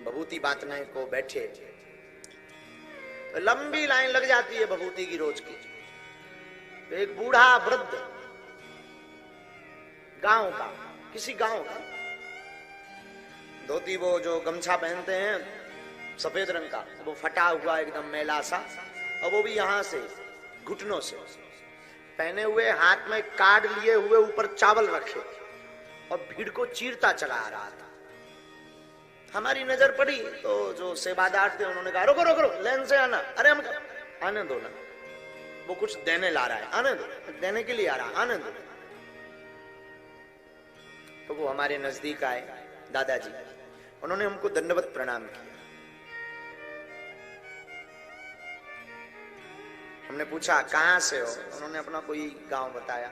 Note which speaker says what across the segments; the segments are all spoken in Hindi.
Speaker 1: भभूति बांटने को बैठे तो लंबी लाइन लग जाती है भभूति की रोज की। एक बूढ़ा वृद्ध गांव का, किसी गांव का, धोती वो जो गमछा पहनते हैं सफेद रंग का, वो फटा हुआ एकदम मैला सा, और वो भी यहां से घुटनों से पहने हुए, हाथ में कार्ड लिए हुए, ऊपर चावल रखे और भीड़ को चीरता चला आ रहा था। हमारी नजर पड़ी तो जो सेवादार थे उन्होंने कहा रोको रोको रोको, लाइन से आना। अरे हम आने दो ना, वो कुछ देने ला रहा है, आने दो, देने के लिए आ रहा, आने दो। तो वो हमारे नजदीक आए दादाजी, उन्होंने हमको दंडवत प्रणाम किया। हमने पूछा कहां से हो, उन्होंने अपना कोई गांव बताया।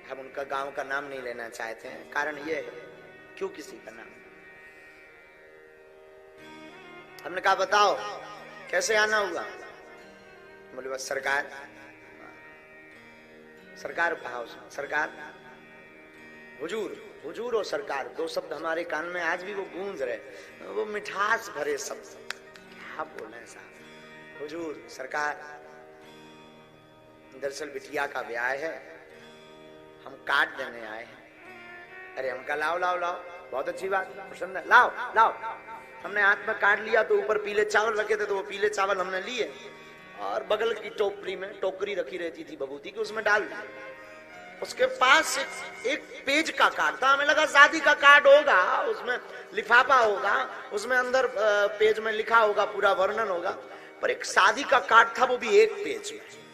Speaker 1: हम उनका गांव का नाम नहीं लेना चाहते हैं, कारण ये है क्यों किसी का नाम। हमने कहा बताओ कैसे आना हुआ। बोले बस सरकार, सरकार कहा उसने, सरकार, हुजूर, हुजूर और सरकार, दो शब्द हमारे कान में आज भी वो गूंज रहे, वो मिठास भरे शब्द। क्या बोले साहब, हुजूर, सरकार, दरअसल बिटिया का ब्याह है, हम कार्ड देने आए हैं। अरे हम कहा लाओ लाओ लाओ, बहुत अच्छी बात, प्रसन्न, लाओ लाओ। हमने हाथ में कार्ड लिया तो ऊपर पीले चावल रखे थे, तो वो पीले चावल हमने लिए और बगल की टोकरी में, टोकरी रखी रहती थी भभूति की, उसमें डाल दिया। उसके पास एक पेज का कार्ड था, हमें लगा शादी का कार्ड होगा, उसमें लिफाफा होगा, उसमें अंदर पेज में लिखा होगा, पूरा वर्णन होगा, पर एक शादी का कार्ड था, वो भी एक पेज में।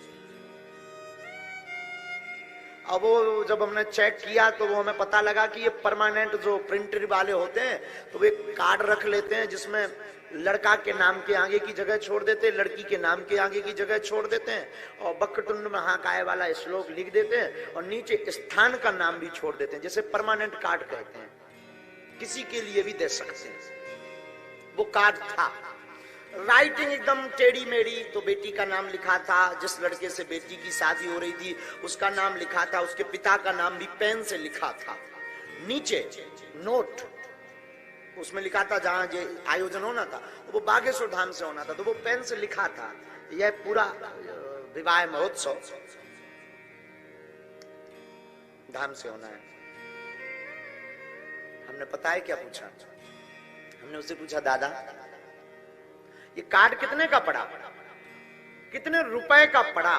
Speaker 1: अब वो जब हमने चेक किया तो वो हमें पता लगा कि ये परमानेंट जो प्रिंटर वाले होते हैं तो वो एक कार्ड रख लेते हैं जिसमें लड़का के नाम के आगे की जगह छोड़ देते हैं, लड़की के नाम के आगे की जगह छोड़ देते हैं, और बक्रतुंड महाकाय वाला श्लोक लिख देते हैं, और नीचे स्थान का नाम भी छोड़ देते हैं, जैसे परमानेंट कार्ड कहते हैं, किसी के लिए भी दे सकते हैं। वो कार्ड था, राइटिंग एकदम टेढ़ी मेढ़ी। तो बेटी का नाम लिखा था, जिस लड़के से बेटी की शादी हो रही थी उसका नाम लिखा था, उसके पिता का नाम भी पेन से लिखा था। नीचे नोट, उसमें लिखा था जहां ये आयोजन होना था वो बागेश्वर धाम से होना था, तो वो पेन से लिखा था यह पूरा विवाह महोत्सव धाम से होना है। हमने पता है क्या पूछा, हमने उससे पूछा दादा ये कार्ड कितने का पड़ा, कितने रुपए का पड़ा।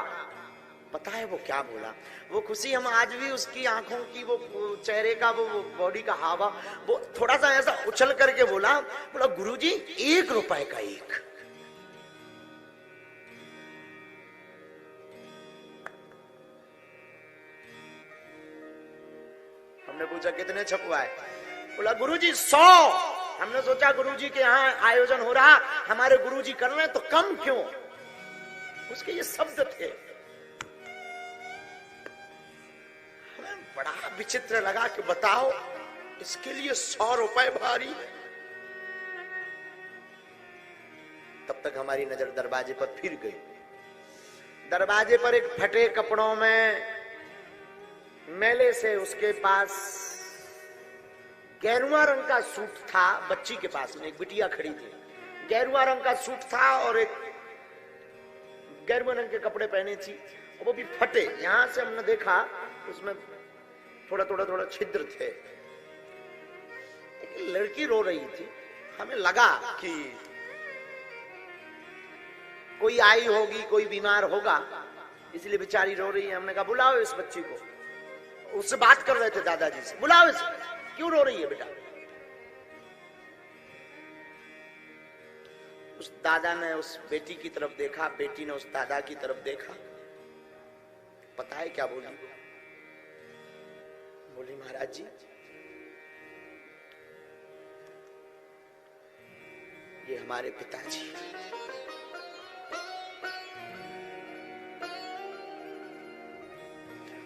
Speaker 1: पता है वो क्या बोला, वो खुशी हम आज भी उसकी आंखों की, वो चेहरे का, वो बॉडी का हावा, वो थोड़ा सा ऐसा उछल करके बोला गुरुजी 1 रुपए का एक। हमने पूछा कितने छपवाए, बोला गुरुजी 100। हमने सोचा गुरुजी के यहाँ आयोजन हो रहा, हमारे गुरुजी कर रहे हैं तो कम क्यों। उसके ये शब्द थे, हमें बड़ा विचित्र लगा कि बताओ इसके लिए 100 रुपए भारी। तब तक हमारी नजर दरवाजे पर फिर गई। दरवाजे पर एक फटे कपड़ों में मेले से उसके पास गेरुआ रंग का सूट था, बच्ची के पास में एक बिटिया खड़ी थी, गेरुआ रंग का सूट था और एक गेरुआ रंग के कपड़े पहने थी, और वो भी फटे। यहां से हमने देखा उसमें थोड़ा थोड़ा थोड़ा छिद्र थे। एक लड़की रो रही थी, हमें लगा कि कोई आई होगी, कोई बीमार होगा, इसलिए बेचारी रो रही है। हमने कहा बुलाओ इस बच्ची को, उससे बात कर रहे थे दादाजी से, बुलाओ इसे, क्यों रो रही है बेटा। उस दादा ने उस बेटी की तरफ देखा, बेटी ने उस दादा की तरफ देखा। पता है क्या बोली, बोली महाराज जी ये हमारे पिताजी।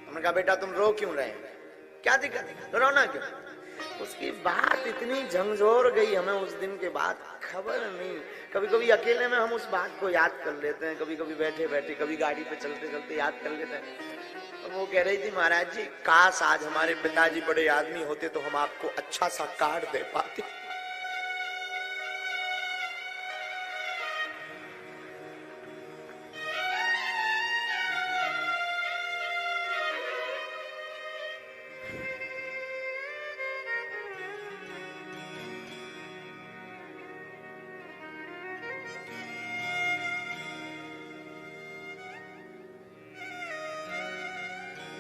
Speaker 1: हमने कहा बेटा तुम रो क्यों रहे, क्या दिक्कत है, रोना क्यों। उसकी बात इतनी झंझोर गई हमें उस दिन के बाद, खबर नहीं। कभी कभी अकेले में हम उस बात को याद कर लेते हैं, कभी कभी बैठे बैठे, कभी गाड़ी पे चलते चलते याद कर लेते हैं। तो वो कह रही थी महाराज जी काश आज हमारे पिताजी बड़े आदमी होते तो हम आपको अच्छा सा कार्ड दे पाते।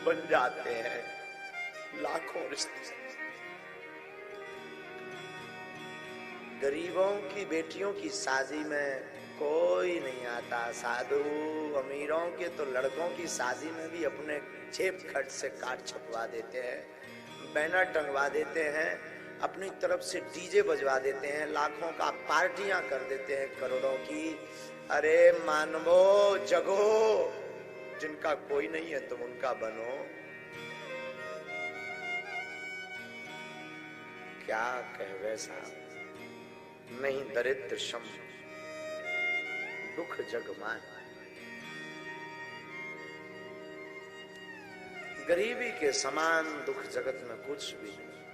Speaker 1: बन जाते हैं लाखों रिश्ते। गरीबों की बेटियों की शादी में कोई नहीं आता साधु। अमीरों के तो लड़कों की शादी में भी अपने जेब खर्च से कार्ड छपवा देते हैं, बैनर टंगवा देते हैं, अपनी तरफ से डीजे बजवा देते हैं, लाखों का पार्टियां कर देते हैं करोड़ों की। अरे मानवो जगो, जिनका कोई नहीं है तुम उनका बनो। क्या कहवे साहब, नहीं दरिद्र शम दुख जग मान। गरीबी के समान दुख जगत में कुछ भी नहीं।